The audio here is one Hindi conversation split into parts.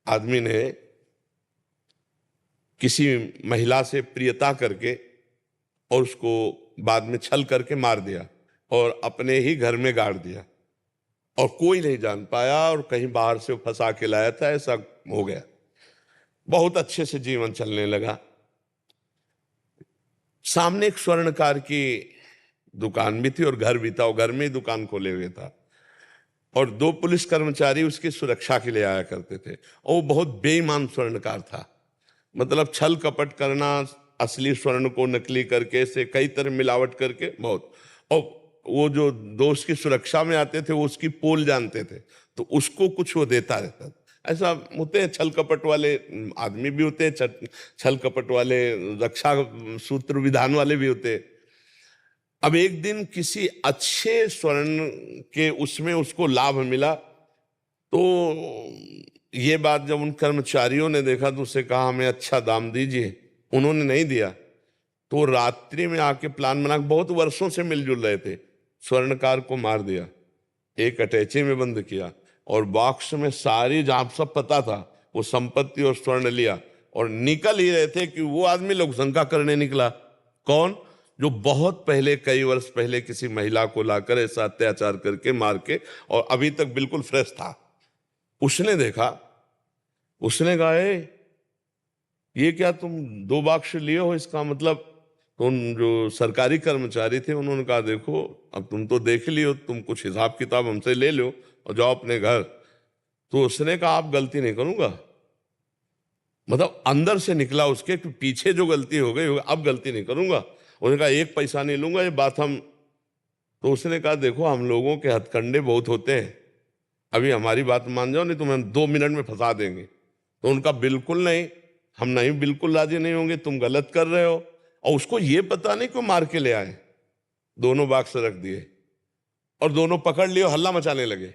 आदमी ने किसी महिला से प्रियता करके और उसको बाद में छल करके मार दिया और अपने ही घर में गाड़ दिया और कोई नहीं जान पाया और कहीं बाहर से फंसा के लाया था, ऐसा हो गया। बहुत अच्छे से जीवन चलने लगा। सामने एक स्वर्णकार की दुकान भी थी और घर भी था, और घर में ही दुकान खोले हुए था और 2 पुलिस कर्मचारी उसकी सुरक्षा के लिए आया करते थे। और वो बहुत बेईमान स्वर्णकार था, मतलब छल कपट करना, असली स्वर्ण को नकली करके, से कई तरह मिलावट करके बहुत। और वो जो दोस्त की सुरक्षा में आते थे वो उसकी पोल जानते थे, तो उसको कुछ वो देता रहता था। ऐसा होते हैं छल कपट वाले आदमी भी होते हैं, छल कपट वाले रक्षा सूत्र विधान वाले भी होते हैं। अब एक दिन किसी अच्छे स्वर्ण के उसमें उसको लाभ मिला, तो ये बात जब उन कर्मचारियों ने देखा तो उसे कहा हमें अच्छा दाम दीजिए। उन्होंने नहीं दिया तो रात्रि में आके प्लान बना, बहुत वर्षों से मिलजुल रहे थे, स्वर्णकार को मार दिया, एक अटैची में बंद किया और बॉक्स में सारी, जहां सब पता था, वो संपत्ति और स्वर्ण लिया और निकल ही रहे थे कि वो आदमी लोग शंका करने निकला। कौन? जो बहुत पहले, कई वर्ष पहले किसी महिला को लाकर ऐसा अत्याचार करके मार के और अभी तक बिल्कुल फ्रेश था। उसने देखा, उसने कहा ये क्या तुम 2 बाक्स लिए हो, इसका मतलब? तो उन जो सरकारी कर्मचारी थे उन्होंने कहा देखो अब तुम तो देख लियो, तुम कुछ हिसाब किताब हमसे ले लो और जाओ अपने घर। तो उसने कहा आप गलती नहीं करूंगा, मतलब अंदर से निकला उसके कि पीछे जो गलती हो गई अब गलती नहीं करूंगा। उसने कहा 1 पैसा नहीं लूंगा, ये बात हम। तो उसने कहा देखो हम लोगों के हथकंडे बहुत होते हैं, अभी हमारी बात मान जाओ नहीं तो हम 2 मिनट में फंसा देंगे। तो उनका बिल्कुल नहीं, हम नहीं, बिल्कुल राजी नहीं होंगे, तुम गलत कर रहे हो। और उसको ये पता नहीं क्यों मार के ले आए। दोनों बाक्स रख दिए और दोनों पकड़ लिए, हल्ला मचाने लगे।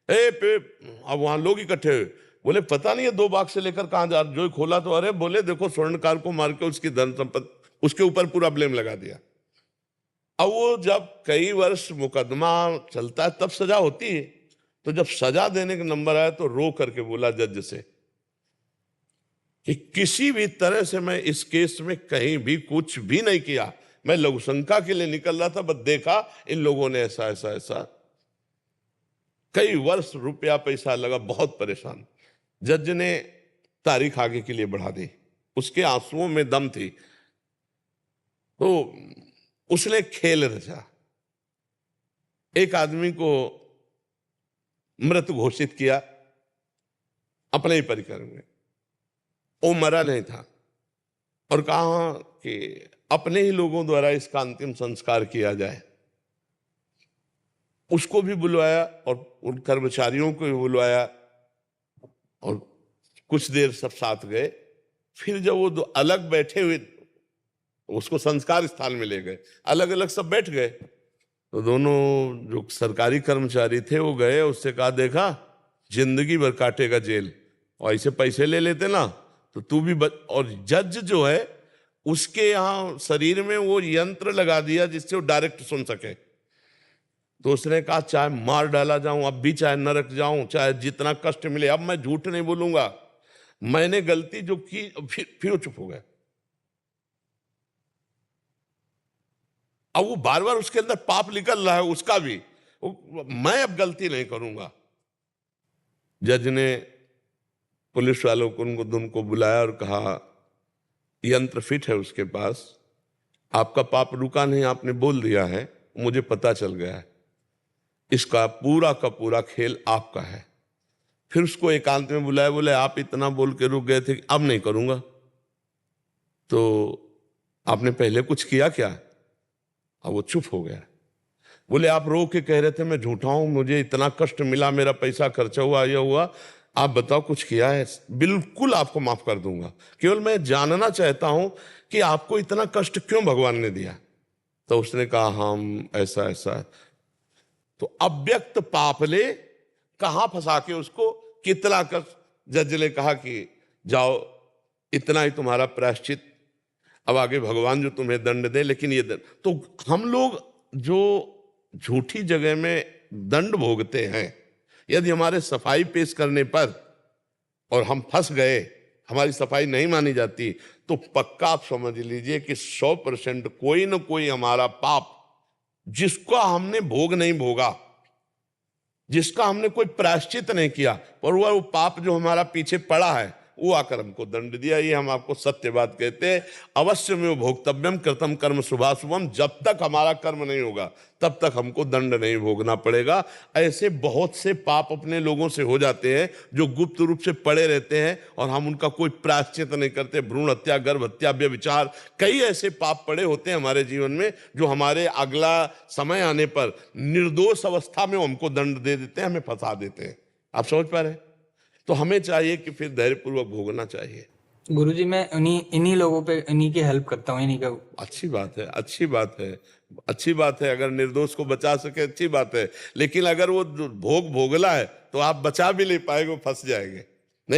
अब वहां लोग इकट्ठे हुए, बोले पता नहीं है 2 बाक्स लेकर कहां जा, जो खोला तो अरे बोले देखो स्वर्णकार को मार के उसकी धन संपत्ति, उसके ऊपर पूरा ब्लेम लगा दिया। अब वो जब कई वर्ष मुकदमा चलता है तब सजा होती है, तो जब सजा देने का नंबर आया तो रो करके बोला जज से कि किसी भी तरह से मैं इस केस में कहीं भी कुछ भी नहीं किया, मैं लघु शंका के लिए निकल रहा था, बस देखा इन लोगों ने ऐसा ऐसा ऐसा। कई वर्ष रुपया पैसा लगा, बहुत परेशान। जज ने तारीख आगे के लिए बढ़ा दी, उसके आंसुओं में दम थी, तो उसने खेल रचा, एक आदमी को मृत घोषित किया अपने ही परिकर में। वो मरा नहीं था और कहा कि अपने ही लोगों द्वारा इसका अंतिम संस्कार किया जाए। उसको भी बुलवाया और उन कर्मचारियों को भी बुलवाया और कुछ देर सब साथ गए। फिर जब वो अलग बैठे हुए, उसको संस्कार स्थान में ले गए, अलग अलग सब बैठ गए, तो दोनों जो सरकारी कर्मचारी थे वो गए, उससे कहा देखा जिंदगी भर काटेगा जेल, और ऐसे पैसे ले लेते ना तो तू भी और जज जो है उसके यहां शरीर में वो यंत्र लगा दिया जिससे वो डायरेक्ट सुन सके। तो उसने कहा चाहे मार डाला जाऊं अब भी, चाहे नरक जाऊं, चाहे जितना कष्ट मिले, अब मैं झूठ नहीं बोलूंगा, मैंने गलती जो की। फिर वो चुप हो गया। अब वो बार बार उसके अंदर पाप निकल रहा है उसका भी, मैं अब गलती नहीं करूंगा। जज ने पुलिस वालों को उनको बुलाया और कहा यंत्र फिट है उसके पास, आपका पाप रुका नहीं, आपने बोल दिया है, मुझे पता चल गया है, इसका पूरा का पूरा खेल आपका है। फिर उसको एकांत में बुलाया, बोले आप इतना बोल के रुक गए थे कि अब नहीं करूंगा, तो आपने पहले कुछ किया क्या? अब वो चुप हो गया। बोले आप रो के कह रहे थे मैं झूठा हूं, मुझे इतना कष्ट मिला, मेरा पैसा खर्चा हुआ, यह हुआ, आप बताओ कुछ किया है? बिल्कुल आपको माफ कर दूंगा, केवल मैं जानना चाहता हूं कि आपको इतना कष्ट क्यों भगवान ने दिया। तो उसने कहा हम ऐसा ऐसा। तो अव्यक्त पाप ले कहां फंसा के उसको कितना कर। जज ने कहा कि जाओ इतना ही तुम्हारा प्रायश्चित, अब आगे भगवान जो तुम्हें दंड दे, लेकिन ये दंड। तो हम लोग जो झूठी जगह में दंड भोगते हैं, यदि हमारे सफाई पेश करने पर और हम फंस गए, हमारी सफाई नहीं मानी जाती, तो पक्का आप समझ लीजिए कि 100% कोई ना कोई हमारा पाप जिसका हमने भोग नहीं भोगा, जिसका हमने कोई प्रायश्चित नहीं किया, पर वो पाप जो हमारा पीछे पड़ा है वो आकर हमको दंड दिया। ये हम आपको सत्य बात कहते हैं। अवश्य में भोक्तव्यम कृतम कर्म शुभाशुभम, जब तक हमारा कर्म नहीं होगा तब तक हमको दंड नहीं भोगना पड़ेगा। ऐसे बहुत से पाप अपने लोगों से हो जाते हैं जो गुप्त रूप से पड़े रहते हैं और हम उनका कोई प्रायश्चित नहीं करते। भ्रूण हत्या, गर्भ हत्या, व्यभिचार, कई ऐसे पाप पड़े होते हैं हमारे जीवन में जो हमारे अगला समय आने पर निर्दोष अवस्था में हमको दंड दे देते हैं, हमें फंसा देते हैं। आप समझ पा रहे हैं? तो हमें चाहिए कि फिर धैर्यपूर्वक भोगना चाहिए। गुरुजी, मैं इन्हीं लोगों पे इन्हीं की हेल्प करता हूँ, इन्हीं का। अच्छी बात है, अच्छी बात है, अच्छी बात है। अगर निर्दोष को बचा सके अच्छी बात है, लेकिन अगर वो भोग भोगला है तो आप बचा भी नहीं पाएंगे, फंस जाएंगे।